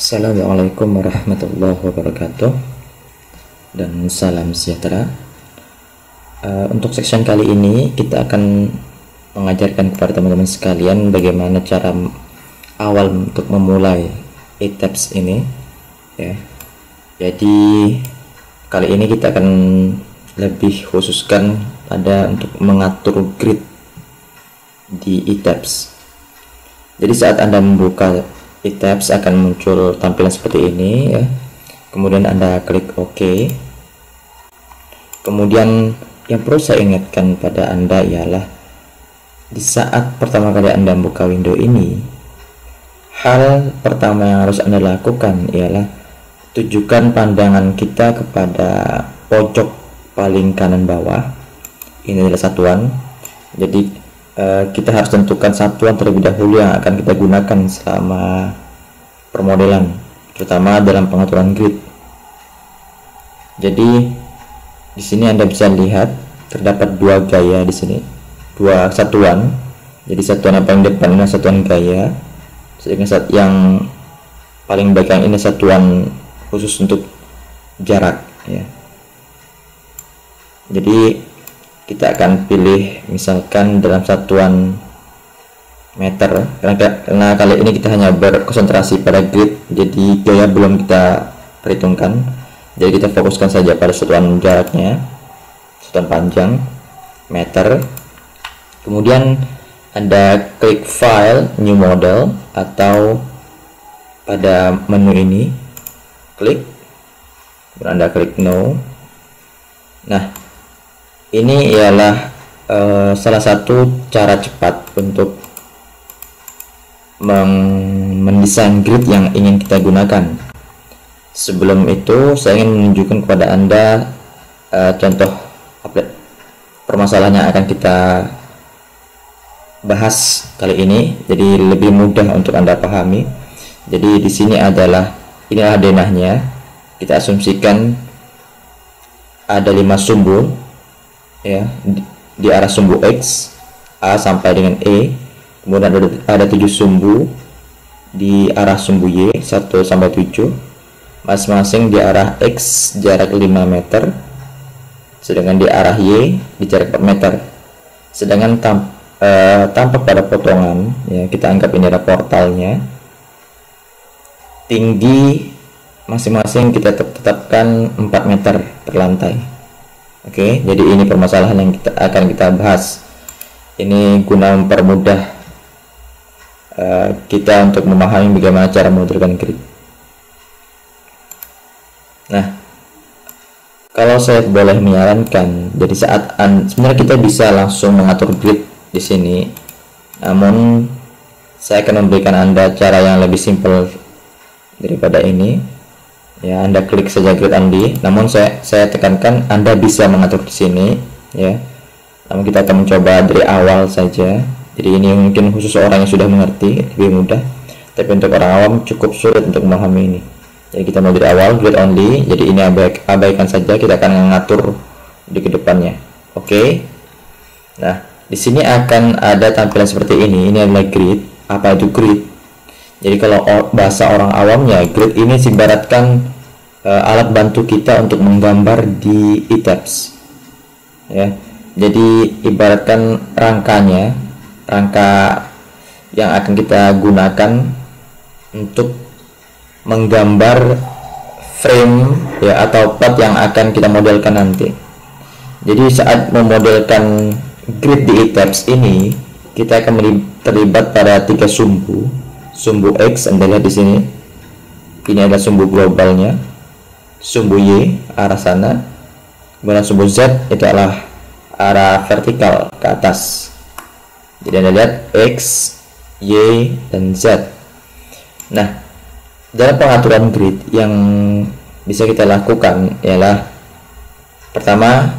Assalamualaikum warahmatullahi wabarakatuh dan salam sejahtera. Untuk section kali ini kita akan mengajarkan kepada teman-teman sekalian bagaimana cara awal untuk memulai e-tabs ini ya. Jadi kali ini kita akan lebih khususkan pada untuk mengatur grid di e-tabs. Jadi saat Anda membuka e-tabs akan muncul tampilan seperti ini ya. Kemudian Anda klik OK. Kemudian yang perlu saya ingatkan pada Anda ialah di saat pertama kali Anda buka window ini, hal pertama yang harus Anda lakukan ialah tujukan pandangan kita kepada pojok paling kanan bawah. Ini adalah satuan. Jadi kita harus tentukan satuan terlebih dahulu yang akan kita gunakan selama permodelan, terutama dalam pengaturan grid. Jadi di sini Anda bisa lihat terdapat dua gaya di sini, dua satuan. Jadi satuan yang paling depan adalah satuan gaya, sedangkan yang paling belakang ini satuan khusus untuk jarak ya. Jadi kita akan pilih misalkan dalam satuan meter, karena kali ini kita hanya berkonsentrasi pada grid, jadi gaya belum kita perhitungkan. Jadi kita fokuskan saja pada satuan jaraknya, satuan panjang meter. Kemudian Anda klik file new model, atau pada menu ini klik, kemudian Anda klik no. Nah, ini ialah salah satu cara cepat untuk mendesain grid yang ingin kita gunakan. Sebelum itu saya ingin menunjukkan kepada Anda contoh permasalahan yang akan kita bahas kali ini, jadi lebih mudah untuk Anda pahami. Jadi di sini inilah denahnya. Kita asumsikan ada 5 sumbu ya, di arah sumbu X A sampai dengan E. Kemudian ada 7 sumbu di arah sumbu Y 1 sampai 7, masing-masing di arah X jarak 5 meter, sedangkan di arah Y di jarak 4 meter. Sedangkan tampak pada potongan ya, kita anggap ini adalah portalnya. Tinggi masing-masing kita tetapkan 4 meter per lantai. Oke, jadi ini permasalahan yang akan kita bahas. Ini guna mempermudah kita untuk memahami bagaimana cara memodelkan grid. Nah, kalau saya boleh menyarankan, jadi sebenarnya kita bisa langsung mengatur grid di sini. Namun saya akan memberikan Anda cara yang lebih simpel daripada ini. Ya, Anda klik saja grid Andi. Namun saya tekankan Anda bisa mengatur di sini ya. Namun kita akan mencoba dari awal saja. Jadi ini mungkin khusus orang yang sudah mengerti, lebih mudah. Tapi untuk orang awam cukup sulit untuk memahami ini. Jadi kita mau dari awal grid only. Jadi ini abaikan saja, kita akan mengatur di kedepannya. Oke. Nah, di sini akan ada tampilan seperti ini. Ini adalah grid. Apa itu grid? Jadi kalau bahasa orang awamnya, grid ini ibaratkan alat bantu kita untuk menggambar di e-tabs ya. Jadi ibaratkan rangka yang akan kita gunakan untuk menggambar frame ya, atau part yang akan kita modelkan nanti. Jadi saat memodelkan grid di e-tabs ini, kita akan terlibat pada 3 sumbu. Sumbu X Anda lihat di sini, ini adalah sumbu globalnya. Sumbu Y arah sana, kemudian sumbu Z itu adalah arah vertikal ke atas. Jadi Anda lihat X, Y, dan Z. Nah, dalam pengaturan grid yang bisa kita lakukan ialah, pertama,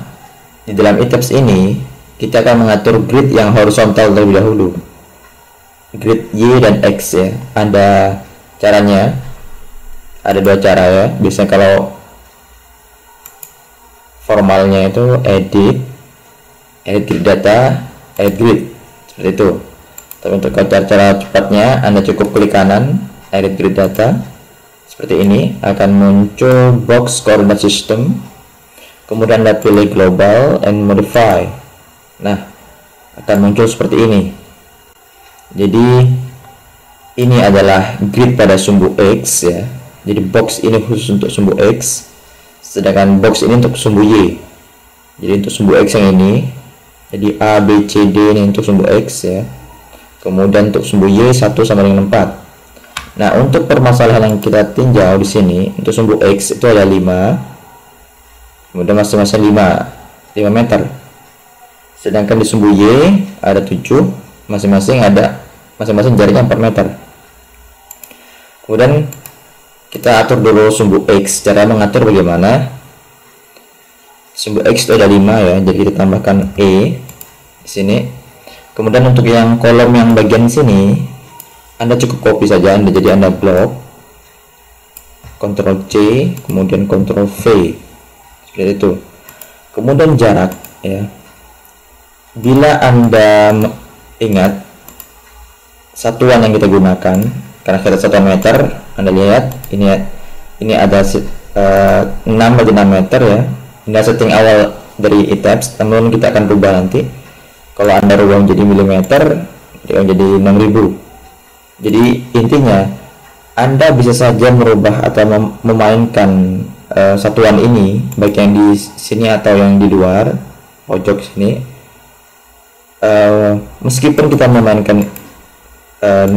di dalam e-tabs ini kita akan mengatur grid yang horizontal terlebih dahulu, grid Y dan X ya. Caranya ada 2 cara ya. Biasanya kalau formalnya itu edit grid data, edit grid, seperti itu. Tapi untuk cara cepatnya Anda cukup klik kanan, edit grid data, seperti ini, akan muncul box coordinate system, kemudian Anda pilih global and modify. Nah, akan muncul seperti ini. Jadi ini adalah grid pada sumbu X ya. Jadi box ini khusus untuk sumbu X, sedangkan box ini untuk sumbu Y. Jadi untuk sumbu X yang ini, jadi A, B, C, D ini untuk sumbu X ya. Kemudian untuk sumbu Y 1 sama dengan 4. Nah, untuk permasalahan yang kita tinjau di sini, untuk sumbu X itu ada 5. Kemudian masing-masing 5 meter. Sedangkan di sumbu Y ada 7, masing-masing jaraknya 4 meter. Kemudian kita atur dulu sumbu X. Cara mengatur bagaimana? Sumbu X itu ada 5 ya, jadi kita tambahkan E di sini. Kemudian untuk yang kolom yang bagian sini, Anda cukup copy saja, jadi Anda blok, Ctrl C, kemudian Ctrl V, seperti itu. Kemudian jarak ya. Bila Anda ingat satuan yang kita gunakan, karena kita 1 meter, Anda lihat ini ada 6 bagi 6 meter ya. Ini setting awal dari items, namun kita akan rubah nanti. Kalau Anda rubah menjadi milimeter, dia menjadi 6000. Jadi intinya Anda bisa saja merubah atau memainkan satuan ini, baik yang di sini atau yang di luar pojok sini. Meskipun kita memainkan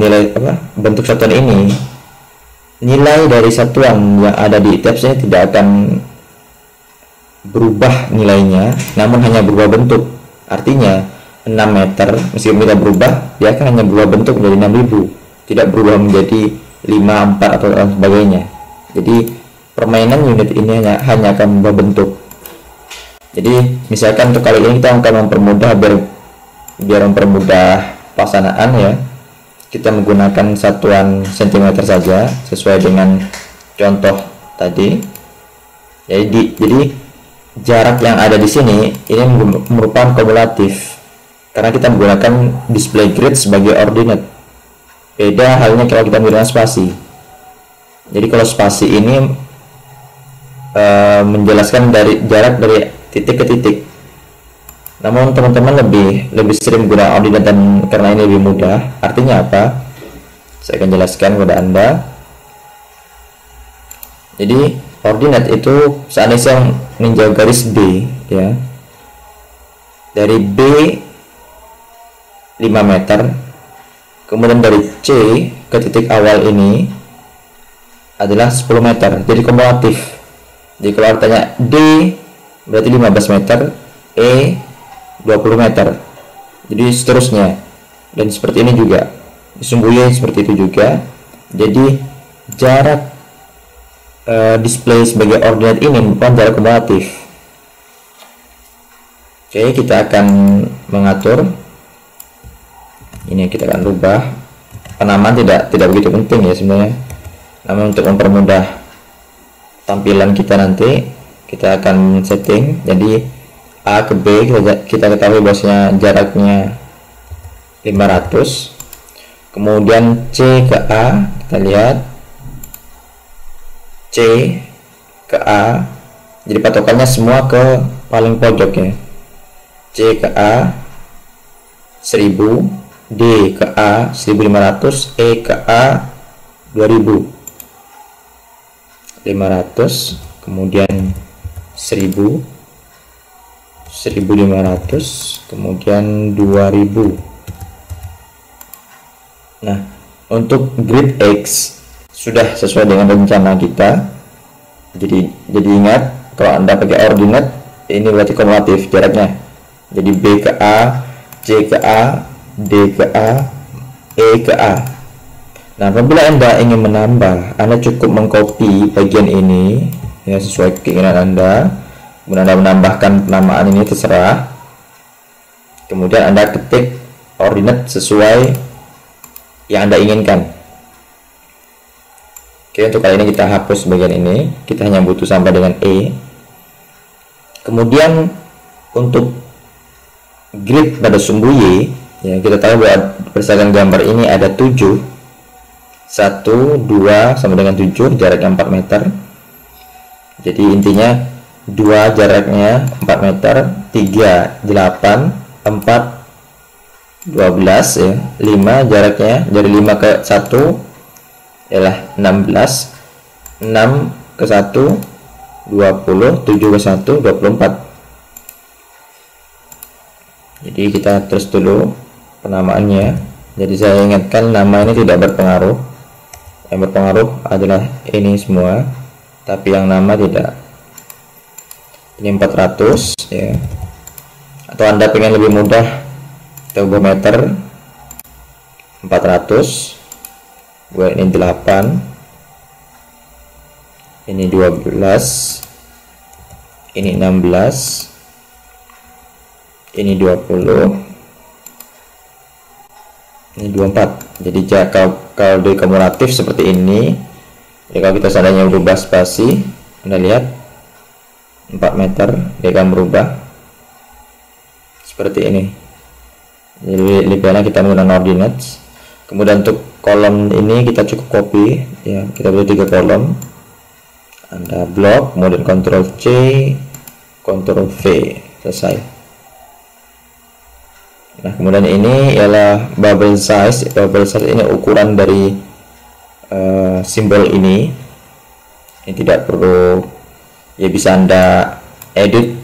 nilai bentuk satuan ini, nilai dari satuan yang ada di tabs ini tidak akan berubah nilainya, namun hanya berubah bentuk. Artinya 6 meter meskipun kita berubah, dia akan hanya berubah bentuk menjadi 6000, tidak berubah menjadi 5, 4 atau sebagainya. Jadi permainan unit ini hanya akan berubah bentuk. Jadi misalkan untuk kali ini kita akan mempermudah biar mempermudah pelaksanaan ya, kita menggunakan satuan cm saja sesuai dengan contoh tadi. Jadi jarak yang ada di sini ini merupakan kumulatif karena kita menggunakan display grid sebagai ordinate. Beda halnya kalau kita menggunakan spasi. Jadi kalau spasi ini menjelaskan dari jarak dari titik ke titik. Namun teman-teman lebih sering menggunakan ordinate dan karena ini lebih mudah. Artinya apa? Saya akan jelaskan kepada Anda. Jadi ordinate itu seandainya saya meninjau garis B ya. Dari B 5 meter, kemudian dari C ke titik awal ini adalah 10 meter, jadi kumulatif. Jadi kalau artinya D berarti 15 meter, E 20 meter, jadi seterusnya. Dan seperti ini juga di sumbu Y seperti itu juga. Jadi jarak display sebagai ordinate ini bukan jarak kumulatif. Oke, kita akan mengatur ini, kita akan rubah penamaan. Tidak begitu penting ya sebenarnya, namun untuk mempermudah tampilan kita nanti kita akan setting. Jadi A ke B kita ketahui bahwasanya jaraknya 500, kemudian C ke A kita lihat C ke A, jadi patokannya semua ke paling pojok ya. C ke A 1000, D ke A 1500, E ke A 2000, 500, kemudian 1000, 1500, kemudian 2000. Nah, untuk grid X sudah sesuai dengan rencana kita. Jadi ingat, kalau Anda pakai ordinate ini berarti kumulatif jaraknya. Jadi B ke A, C ke A, D ke A, E ke A. Nah, apabila Anda ingin menambah, Anda cukup mengcopy bagian ini ya sesuai keinginan Anda. Kemudian Anda menambahkan penamaan ini terserah. Kemudian Anda ketik ordinate sesuai yang Anda inginkan. Oke, untuk kali ini kita hapus bagian ini, kita hanya butuh sampai dengan E. Kemudian untuk grid pada sumbu Y ya, kita tahu bahwa berdasarkan gambar ini ada 7 1, 2 sama dengan 7, jaraknya 4 meter. Jadi intinya 2 jaraknya 4 meter, 3 8, 4 12 ya. 5 jaraknya dari 5 ke 1 ialah 16, 6 ke 1 20, 7 ke 1 24. Jadi kita terus dulu penamaannya. Jadi saya ingatkan, nama ini tidak berpengaruh. Yang berpengaruh adalah ini semua, tapi yang nama tidak. Ini 400 ya. Atau Anda pengen lebih mudah, kita ubah meter 400. Gue ini 8, ini 12, ini 16, ini 20, ini 24. Jadi kalau di kumulatif seperti ini. Jadi kalau kita seandainya berubah spasi, Anda lihat 4 meter dia akan berubah seperti ini. Jadi lebih enak kita menggunakan ordinates. Kemudian untuk kolom ini kita cukup copy ya, kita butuh 3 kolom. Anda blok, kemudian Ctrl C, Ctrl V, selesai. Nah, kemudian ini ialah bubble size. Bubble size ini ukuran dari simbol ini. Ini tidak perlu, ya bisa Anda edit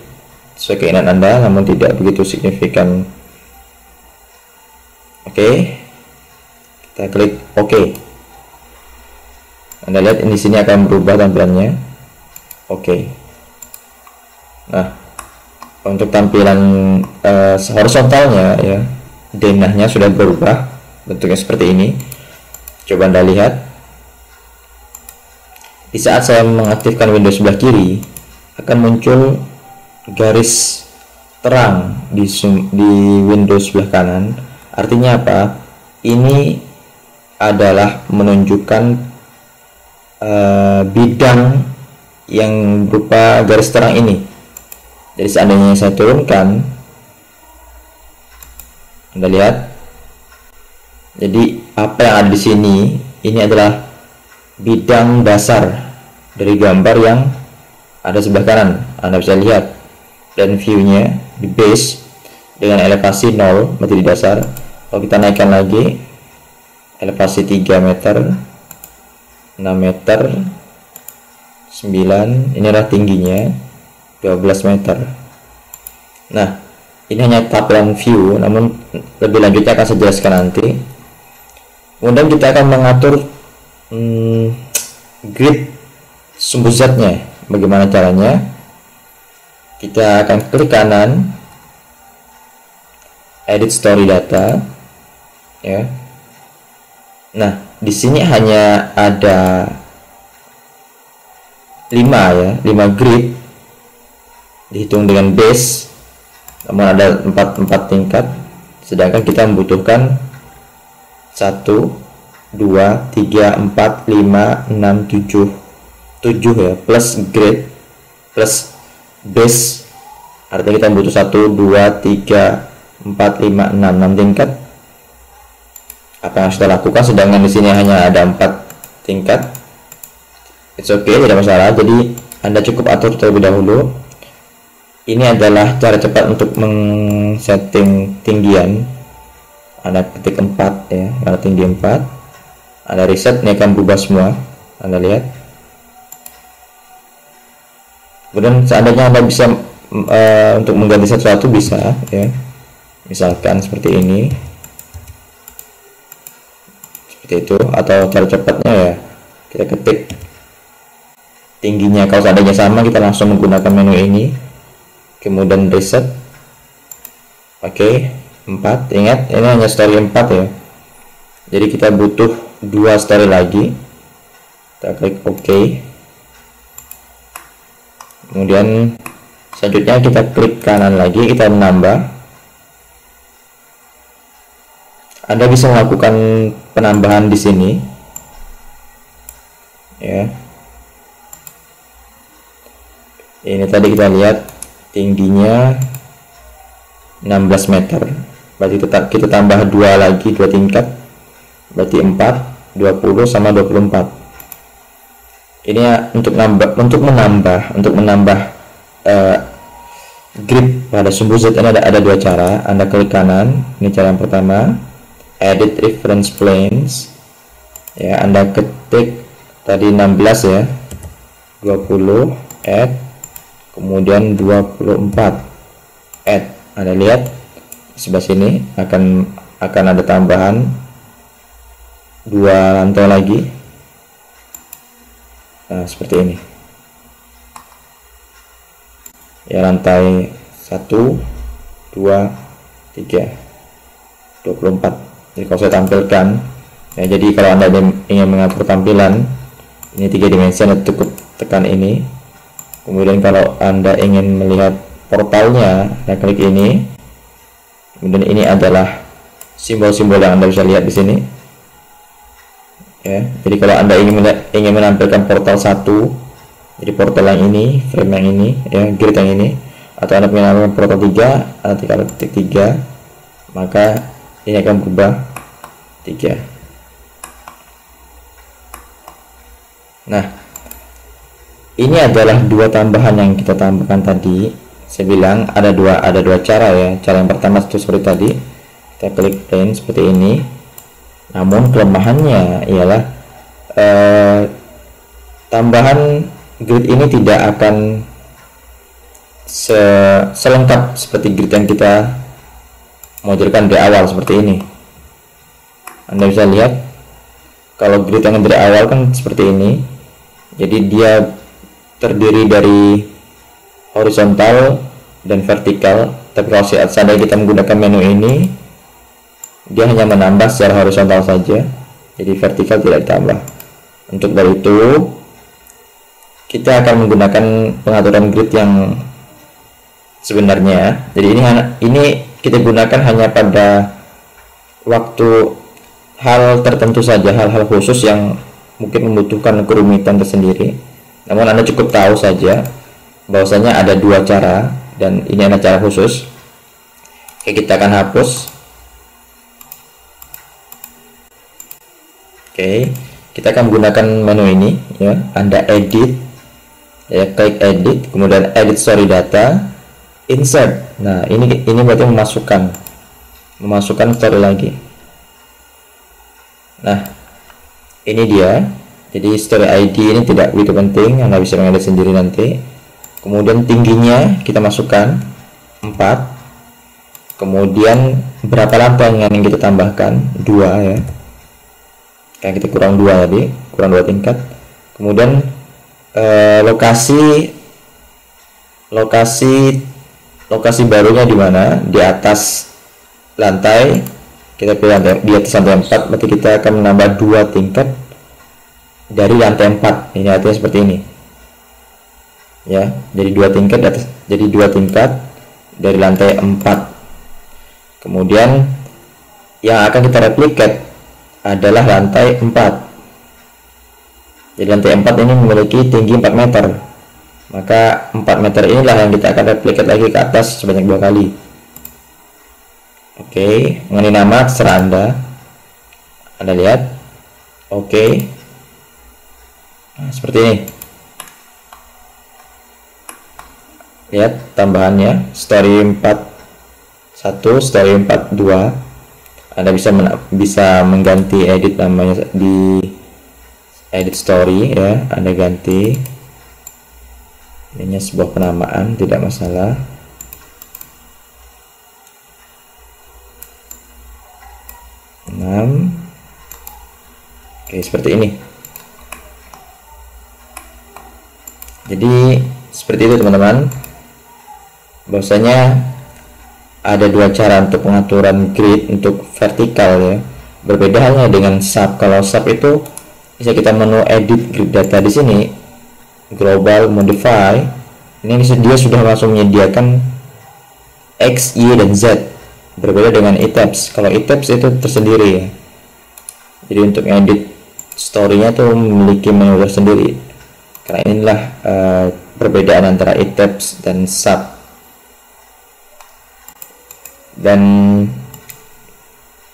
sesuai keinginan Anda, namun tidak begitu signifikan. Oke, kita klik OK. Anda lihat di sini akan berubah tampilannya. Oke. Nah, untuk tampilan horizontalnya ya, denahnya sudah berubah bentuknya seperti ini. Coba Anda lihat. Di saat saya mengaktifkan Windows sebelah kiri, akan muncul garis terang di Windows sebelah kanan. Artinya apa? Ini adalah menunjukkan bidang yang berupa garis terang ini. Jadi seandainya saya turunkan, Anda lihat. Jadi apa yang ada di sini ini adalah bidang dasar dari gambar yang ada sebelah kanan. Anda bisa lihat, dan view-nya di base dengan elevasi 0, berarti di dasar. Kalau kita naikkan lagi, elevasi 3 meter, 6 meter, 9, ini adalah tingginya 12 meter. Nah, ini hanya tampilan view, namun lebih lanjutnya akan saya jelaskan nanti. Kemudian kita akan mengatur grid sumbu zatnya. Bagaimana caranya? Kita akan klik kanan, edit story data ya. Nah, di sini hanya ada 5 ya, 5 grid dihitung dengan base, namun ada 4 tingkat, sedangkan kita membutuhkan 1 2 3 4 5 6 7 ya, plus grid plus base, artinya kita butuh 1 2 3 4 5 6 tingkat. Apa yang sudah lakukan, sedangkan di sini hanya ada 4 tingkat. It's okay, tidak masalah. Jadi Anda cukup atur terlebih dahulu. Ini adalah cara cepat untuk men-setting tinggian. Anda ketik 4 ya, karena tinggi 4. Anda reset, ini akan berubah semua. Anda lihat. Kemudian seandainya Anda bisa untuk mengganti sesuatu bisa ya. Misalkan seperti ini. Seperti itu, atau cara cepatnya ya, kita ketik tingginya. Kalau seandainya sama, kita langsung menggunakan menu ini. Kemudian reset. Oke, 4. Ingat, ini hanya story 4 ya. Jadi kita butuh 2 story lagi. Kita klik OK. Kemudian selanjutnya kita klik kanan lagi, kita menambah. Anda bisa melakukan penambahan di sini ya. Ini tadi kita lihat tingginya 16 meter, berarti kita tambah 2 lagi, 2 tingkat, berarti 4. 20 sama 24. Ini ya untuk menambah grid pada sumbu Z ini ada dua cara. Anda klik kanan, ini cara yang pertama, edit reference planes ya, Anda ketik tadi 16 ya, 20 add, kemudian 24 add. Anda lihat sebelah sini akan ada tambahan 2 lantai lagi. Nah, seperti ini ya, lantai 1 2 3 24. Jadi kalau saya tampilkan ya, jadi kalau Anda ingin mengatur tampilan ini 3 dimensi, Anda cukup tekan ini. Kemudian kalau Anda ingin melihat portalnya, Anda klik ini. Kemudian ini adalah simbol-simbol yang Anda bisa lihat di sini ya. Jadi kalau Anda ingin menampilkan portal 1, jadi portal yang ini, frame yang ini ya, grid yang ini, atau Anda ingin menampilkan portal 3, Anda tekan titik 3, maka ini akan berubah 3. Nah, ini adalah 2 tambahan yang kita tambahkan tadi. Saya bilang ada dua cara ya. Cara yang pertama itu seperti tadi, kita klik plane seperti ini. Namun kelemahannya ialah tambahan grid ini tidak akan selengkap seperti grid yang kita modulkan dari awal seperti ini. Anda bisa lihat kalau grid yang dari awal kan seperti ini. Jadi dia terdiri dari horizontal dan vertikal. Tapi kalau seandainya kita menggunakan menu ini, dia hanya menambah secara horizontal saja, jadi vertikal tidak ditambah. Untuk dari itu kita akan menggunakan pengaturan grid yang sebenarnya. Jadi ini kita gunakan hanya pada waktu hal tertentu saja, hal-hal khusus yang mungkin membutuhkan kerumitan tersendiri. Namun Anda cukup tahu saja bahwasanya ada 2 cara dan ini adalah cara khusus. Oke, kita akan hapus. Oke, kita akan menggunakan menu ini ya. Anda edit ya, klik edit, kemudian edit story data, insert. Nah, ini berarti memasukkan story lagi. Nah, ini dia. Jadi story ID ini tidak begitu penting, Anda bisa mengedit sendiri nanti. Kemudian tingginya kita masukkan 4. Kemudian berapa lantai yang kita tambahkan? 2 ya. Kayak kita kurang 2 tadi, kurang 2 tingkat. Kemudian lokasi barunya di mana? Di atas lantai. Kita pilih di atas lantai 4, berarti kita akan menambah 2 tingkat dari lantai 4. Ini artinya seperti ini ya, jadi 2 tingkat atas, jadi 2 tingkat dari lantai 4. Kemudian yang akan kita replicate adalah lantai 4. Jadi lantai 4 ini memiliki tinggi 4 meter, maka 4 meter inilah yang kita akan replicate lagi ke atas sebanyak 2 kali. Oke, mengenai nama terserah Anda lihat. Oke, nah, seperti ini. Lihat tambahannya, story 41, story 42. Anda bisa mengganti edit namanya di edit story ya. Anda ganti ini sebuah penamaan, tidak masalah. Oke, seperti ini. Jadi seperti itu teman-teman, bahwasanya ada 2 cara untuk pengaturan grid untuk vertikal ya. Berbeda halnya dengan sub. Kalau sub itu bisa kita menu edit grid data di sini, global modify. Ini dia sudah langsung menyediakan X, Y, dan Z. Berbeda dengan eTabs. Kalau eTabs itu tersendiri ya. Jadi untuk edit story-nya tuh memiliki menu tersendiri. Karena inilah perbedaan antara eTabs dan sub. Dan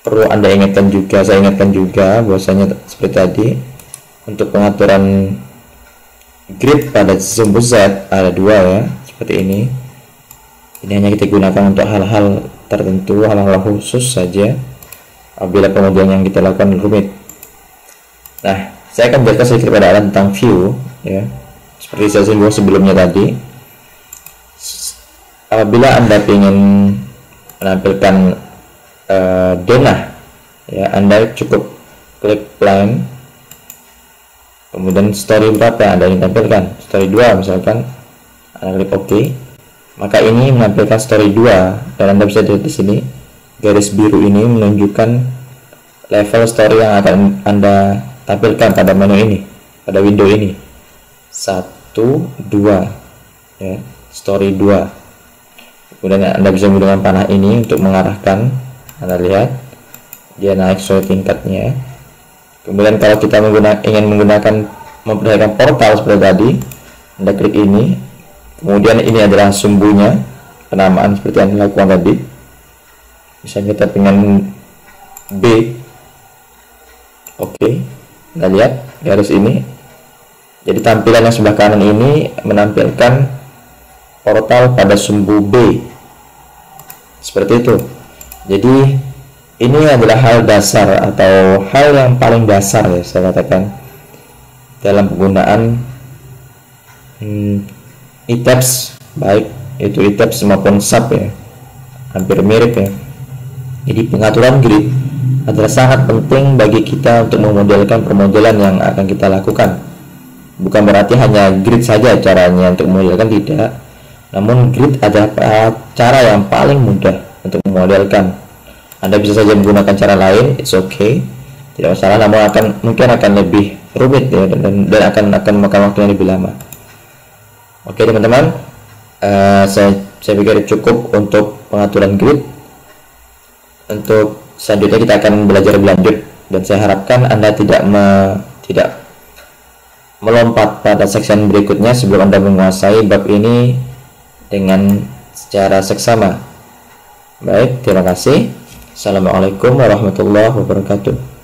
perlu Anda ingatkan juga, saya ingatkan juga bahwasanya seperti tadi untuk pengaturan grid pada sumbu Z ada dua ya, seperti ini. Ini hanya kita gunakan untuk hal-hal tertentu, hal-hal khusus saja apabila kemudian yang kita lakukan rumit. Nah, saya akan jelaskan sedikit pada Anda tentang view ya, seperti saya singgung sebelumnya tadi. Apabila Anda ingin menampilkan denah ya, Anda cukup klik line, kemudian story berapa yang Anda ingin tampilkan, story 2 misalkan, Anda klik OK, maka ini menampilkan story 2 dan Anda bisa lihat di sini garis biru ini menunjukkan level story yang akan Anda tampilkan pada menu ini, pada window ini. 1, 2 ya, story 2. Kemudian Anda bisa menggunakan panah ini untuk mengarahkan. Anda lihat dia naik sesuai tingkatnya. Kemudian kalau kita ingin menggunakan memperlihatkan portal seperti tadi, Anda klik ini. Kemudian ini adalah sumbunya, penamaan seperti yang dilakukan tadi. Misalnya kita dengan B, oke, Anda lihat garis ini. Jadi tampilan yang sebelah kanan ini menampilkan portal pada sumbu B, seperti itu. Jadi ini adalah hal dasar atau hal yang paling dasar ya, saya katakan dalam penggunaan e-tabs, baik itu e-tabs maupun sub ya, hampir mirip ya. Jadi pengaturan grid adalah sangat penting bagi kita untuk memodelkan permodelan yang akan kita lakukan. Bukan berarti hanya grid saja caranya untuk memodelkan, tidak. Namun grid adalah cara yang paling mudah untuk memodelkan. Anda bisa saja menggunakan cara lain, it's okay, tidak masalah, namun mungkin akan lebih rumit ya, dan akan memakan waktu yang lebih lama. Oke teman-teman, saya pikir cukup untuk pengaturan grid. Untuk selanjutnya kita akan belajar lebih lanjut, dan saya harapkan Anda tidak melompat pada section berikutnya sebelum Anda menguasai bab ini dengan secara seksama. Baik, terima kasih. Assalamualaikum warahmatullahi wabarakatuh.